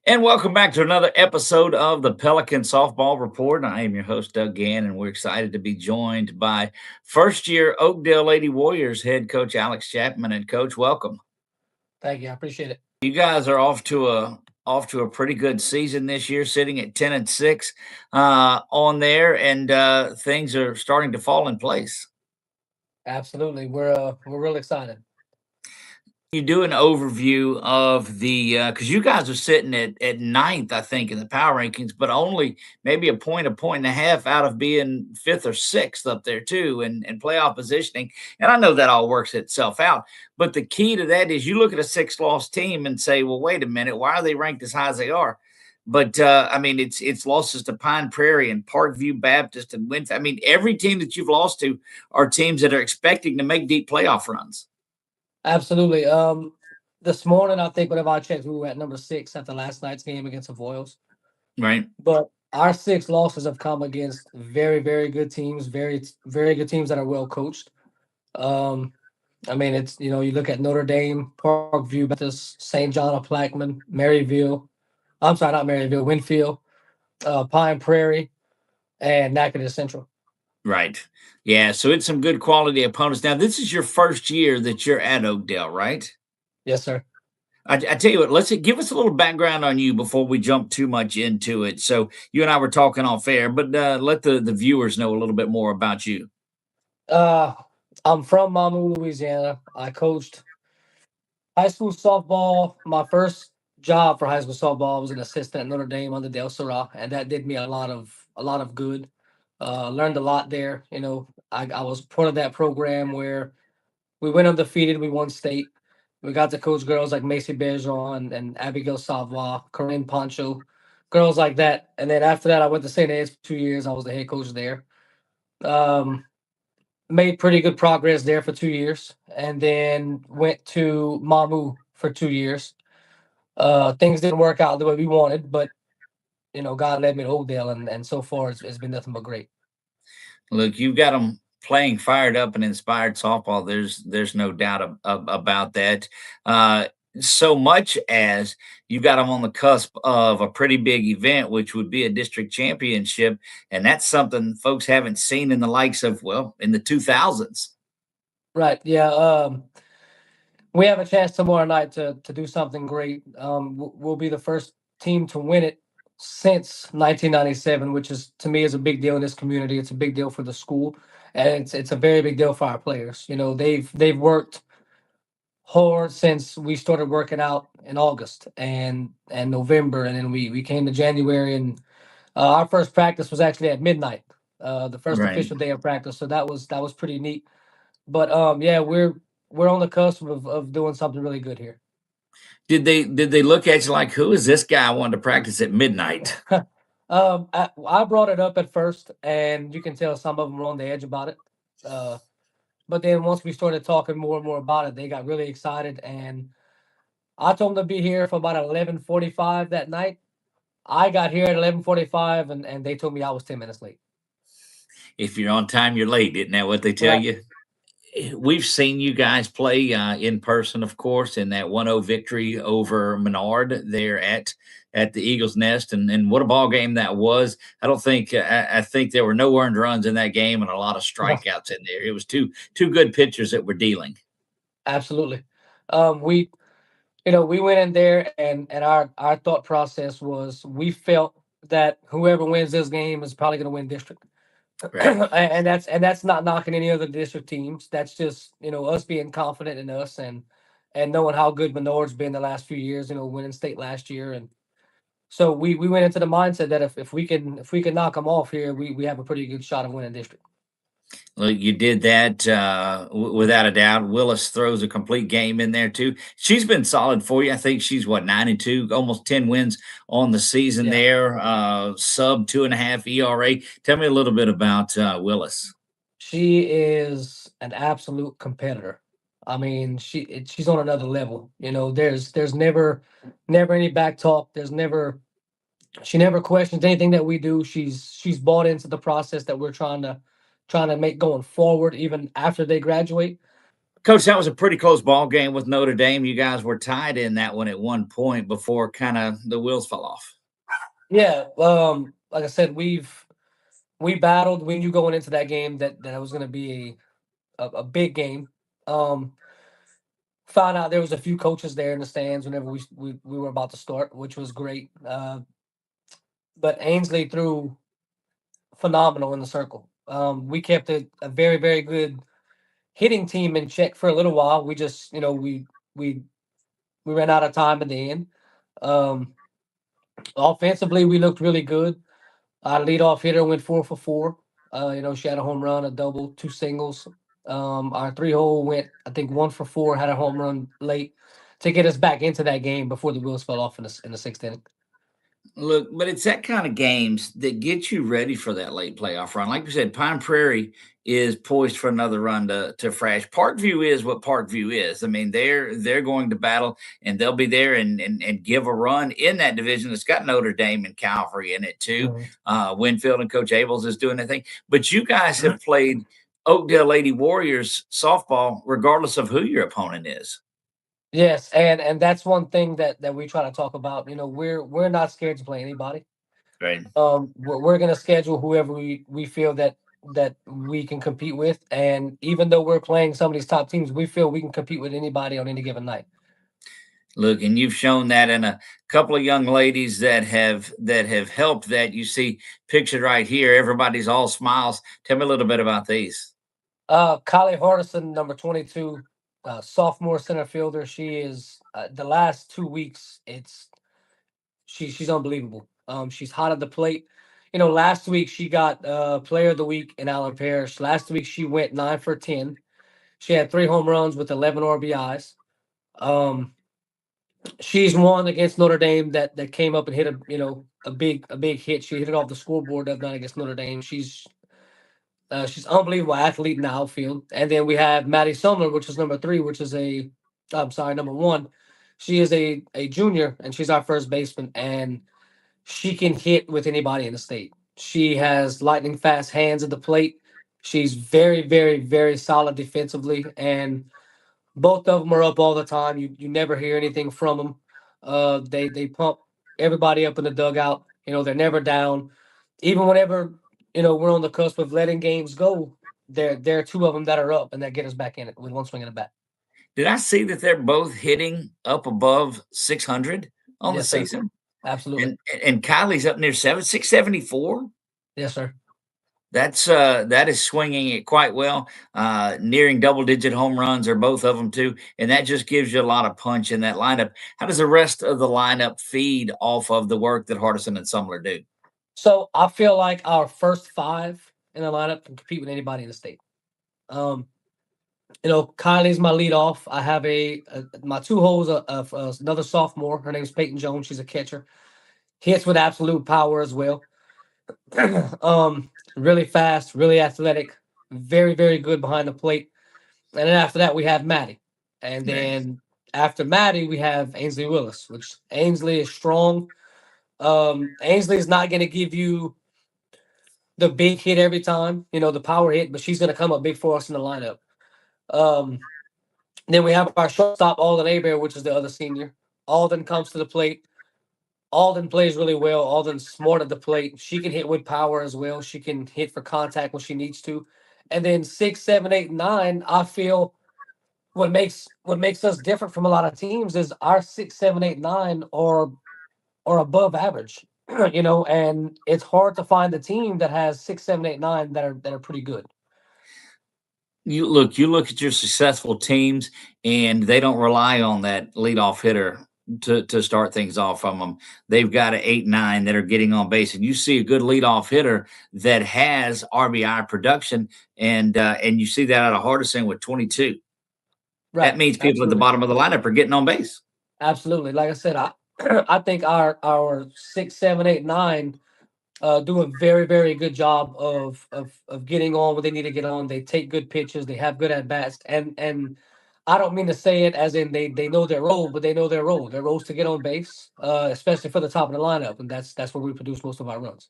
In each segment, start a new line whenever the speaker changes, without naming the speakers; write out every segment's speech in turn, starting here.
And welcome back to another episode of the Pelican Softball Report. I am your host, Doug Gann, and we're excited to be joined by first year Oakdale Lady Warriors head coach Alex Chapman. And coach, welcome.
Thank you. I appreciate it.
You guys are off to a pretty good season this year, sitting at 10-6 on there, and things are starting to fall in place.
Absolutely. We're real excited.
You do an overview of the because you guys are sitting at ninth, I think, in the power rankings, but only maybe a point and a half out of being fifth or sixth up there too, and playoff positioning. And I know that all works itself out, but the key to that is you look at a six-loss team and say, well, wait a minute, why are they ranked as high as they are? But I mean, it's losses to Pine Prairie and Parkview Baptist and Winfield. I mean, every team that you've lost to are teams that are expecting to make deep playoff runs.
Absolutely. This morning I think whenever I checked, we were at number 6 after last night's game against the Royals.
Right.
But our 6 losses have come against very, very good teams, very good teams that are well coached. Um, I mean, it's you look at Notre Dame, Parkview Baptist, St. John of Plaquemine, Maryville. I'm sorry, not Maryville, Winfield, Pine Prairie, and Natchitoches Central.
Right. Yeah. So it's some good quality opponents. Now, this is your first year that you're at Oakdale, right?
Yes, sir.
I tell you what, let's give us a little background on you before we jump too much into it. So you and I were talking off air, but let the viewers know a little bit more about you.
Uh, I'm from Mamou, Louisiana. I coached high school softball. My first job for high school softball was an assistant at Notre Dame under Del Seurat, and that did me a lot of good. Learned a lot there. I was part of that program where we went undefeated. We won state. We got to coach girls like Macy Bergeron and Abigail Savoy, Corinne Poncho, girls like that. And then after that, I went to St. Anne's for 2 years. I was the head coach there. Um, Made pretty good progress there for 2 years, and then went to Mamu for 2 years. Things didn't work out the way we wanted, but God led me to Oakdale, and so far it's been nothing but great.
Look, you've got them playing fired up and inspired softball. There's no doubt about that. Uh, so much as you've got them on the cusp of a pretty big event, which would be a district championship, and that's something folks haven't seen in the likes of in the 2000s.
Right? Yeah. We have a chance tomorrow night to do something great. We'll be the first team to win it since 1997, which is to me is a big deal in this community. It's a big deal for the school, and it's a very big deal for our players. They've worked hard since we started working out in August and November, and then we came to January, and our first practice was actually at midnight, the first
Right.
official day of practice. So that was pretty neat. But yeah, we're on the cusp of doing something really good here.
Did they look at you like, who is this guy I wanted to practice at midnight?
I brought it up at first, and you can tell some of them were on the edge about it. Uh, but then once we started talking more and more about it, they got really excited, and I told them to be here for about 11:45 that night. I got here at 11:45, and they told me I was 10 minutes late.
If you're on time, you're late. Isn't that what they tell
Right.
you? We've seen you guys play in person, of course, in that 1-0 victory over Menard there at the Eagles Nest, and what a ball game that was. I don't think I think there were no earned runs in that game and a lot of strikeouts in there. It was two good pitchers that were dealing.
Absolutely. We we went in there, and our thought process was we felt that whoever wins this game is probably going to win district.
Right.
And that's not knocking any other district teams. That's just us being confident in us and knowing how good Menard's been the last few years. Winning state last year, and so we went into the mindset that if we can knock them off here, we have a pretty good shot of winning district.
Well, you did that without a doubt. Willis throws a complete game in there too. She's been solid for you. I think she's 9-2, almost 10 wins on the season
Yeah,
there. Sub 2.5 ERA. Tell me a little bit about Willis.
she is an absolute competitor. I mean, she's on another level. There's never any back talk. She never questions anything that we do. She's bought into the process that we're trying to make going forward, even after they graduate.
Coach, that was a pretty close ball game with Notre Dame. You guys were tied in that one at one point before kind of the wheels fell off.
Yeah, like I said, we battled. We knew going into that game that it was going to be a big game. Um, Found out there was a few coaches there in the stands whenever we were about to start, which was great. But Ainsley threw phenomenal in the circle. We kept a very very good hitting team in check for a little while. We just we we ran out of time in the end. Um, Offensively, we looked really good. Our leadoff hitter went 4 for 4. She had a home run, a double, two singles. Our three hole went, I think, 1 for 4. Had a home run late to get us back into that game before the wheels fell off in the sixth inning.
Look, but it's that kind of games that get you ready for that late playoff run. Like you said, Pine Prairie is poised for another run to Fresh. Parkview is what Parkview is. I mean, they're going to battle and they'll be there and give a run in that division. It's got Notre Dame and Calvary in it too.
Mhm.
Winfield and Coach Abels is doing their thing. But you guys have played Oakdale Lady Warriors softball, regardless of who your opponent is.
Yes, and that's one thing that we try to talk about. We're not scared to play anybody.
Right.
We're going to schedule whoever we feel that we can compete with, and even though we're playing some of these top teams, we feel we can compete with anybody on any given night.
Look, and you've shown that in a couple of young ladies that have helped that. You see pictured right here. Everybody's all smiles. Tell me a little bit about these.
Kylie Hardison, number 22, sophomore center fielder. She is the last 2 weeks. She's unbelievable. She's hot at the plate. Last week she got Player of the Week in Allen Parrish. Last week she went 9 for 10. She had 3 home runs with 11 RBIs. Um, she's one against Notre Dame that came up and hit a big hit. She hit it off the scoreboard that night against Notre Dame. She's unbelievable athlete in the outfield. And then we have Maddie Sumner, which is number 3, which is I'm sorry, number 1. She is a junior, and she's our first baseman, and she can hit with anybody in the state. She has lightning fast hands at the plate. She's very, very, very solid defensively, and both of them are up all the time. You never hear anything from them. They pump everybody up in the dugout. They're never down. Even whenever we're on the cusp of letting games go, there are 2 of them that are up and that get us back in it with one swing of the bat.
Did I see that they're both hitting up above 600 on the
Yes, sir.
season?
Absolutely.
And Kylie's up near 674.
Yes, sir.
That is swinging it quite well, nearing double digit home runs are both of them too, and that just gives you a lot of punch in that lineup. How does the rest of the lineup feed off of the work that Hardison and Sumler do?
So I feel like our first 5 in the lineup can compete with anybody in the state. Kylie's my lead off. I have my 2 holes of another sophomore. Her name's Peyton Jones. She's a catcher. Hits with absolute power as well. Really fast, really athletic, very, very good behind the plate. And then after that, we have Maddie. And
Right.
then after Maddie, we have Ainsley Willis, which Ainsley is strong. Ainsley is not going to give you the big hit every time, the power hit, but she's going to come up big for us in the lineup. Um, then we have our shortstop, Alden Aber, which is the other senior. Alden comes to the plate. Alden plays really well. Alden's smart at the plate. She can hit with power as well. She can hit for contact when she needs to. And then 6, 7, 8, 9, I feel what makes us different from a lot of teams is our 6, 7, 8, 9 are above average. And it's hard to find a team that has 6, 7, 8, 9 that are pretty good.
You look at your successful teams, and they don't rely on that leadoff hitter to start things off from them. They've got an 8, 9 that are getting on base, and you see a good leadoff hitter that has RBI production, and you see that out of Hardison with 22. That
Right.
means people at the
Absolutely.
bottom of the lineup are getting on base.
Absolutely. Like I said, I I think our 6, 7, 8, 9 do a very, very good job of getting on when they need to get on. They take good pitches. They have good at bats, and I don't mean to say it as in they know their role, but they know their role. Their role is to get on base, especially for the top of the lineup, and that's where we produce most of our runs.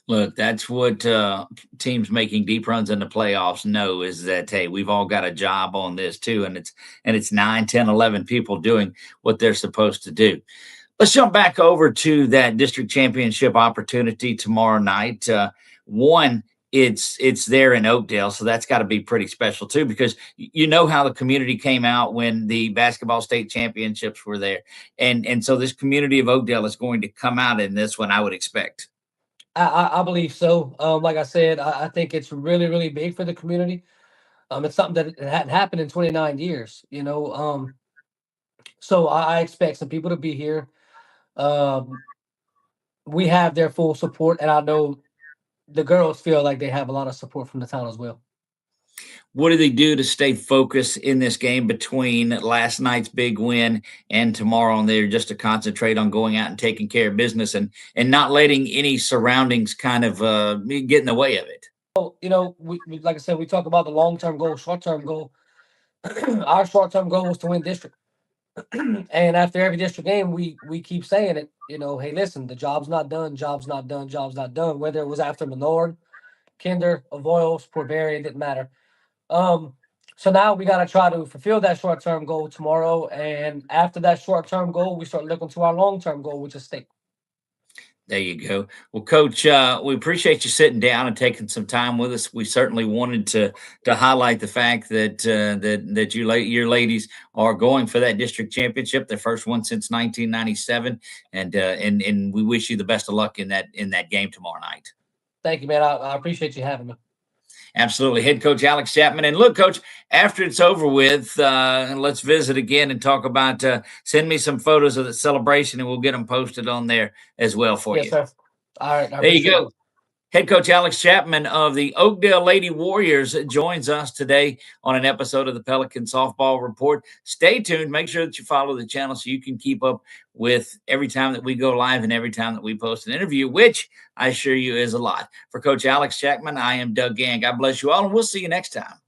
Look, that's what teams making deep runs in the playoffs know is that, hey, we've all got a job on this too. And it's 9, 10, 11 people doing what they're supposed to do. Let's jump back over to that district championship opportunity tomorrow night. One, it's there in Oakdale, so that's got to be pretty special too, because you know how the community came out when the basketball state championships were there, and so this community of Oakdale is going to come out in this one, I would expect.
I believe so. Like I said, I think it's really, really big for the community. It's something that it hadn't happened in 29 years, so I expect some people to be here. Um, we have their full support, and I know the girls feel like they have a lot of support from the town as well.
What do they do to stay focused in this game between last night's big win and tomorrow on there, just to concentrate on going out and taking care of business and not letting any surroundings kind of get in the way of it?
So, like I said, we talk about the long term goal, short term goal. Our short term goal was to win district. And after every district game, we keep saying it. Hey, listen, the job's not done. Job's not done. Job's not done. Whether it was after Menard, Kinder, Avoyles, Portberry, it didn't matter. Um, so now we got to try to fulfill that short term goal tomorrow, and after that short term goal, we start looking to our long term goal, which is state.
There you go. Well, Coach, we appreciate you sitting down and taking some time with us. We certainly wanted to highlight the fact that your ladies are going for that district championship, their first one since 1997, and we wish you the best of luck in that game tomorrow night.
Thank you, man. I appreciate you having me.
Absolutely. Head coach Alex Chapman. And look, coach, after it's over with, let's visit again and talk about, send me some photos of the celebration and we'll get them posted on there as well for
Yes,
you.
sir. All right. I
There you
appreciate
go.
it.
Head coach Alex Chapman of the Oakdale Lady Warriors joins us today on an episode of the Pelican Softball Report. Stay tuned. Make sure that you follow the channel so you can keep up with every time that we go live and every time that we post an interview, which I assure you is a lot. For Coach Alex Chapman, I am Doug Gann. God bless you all, and we'll see you next time.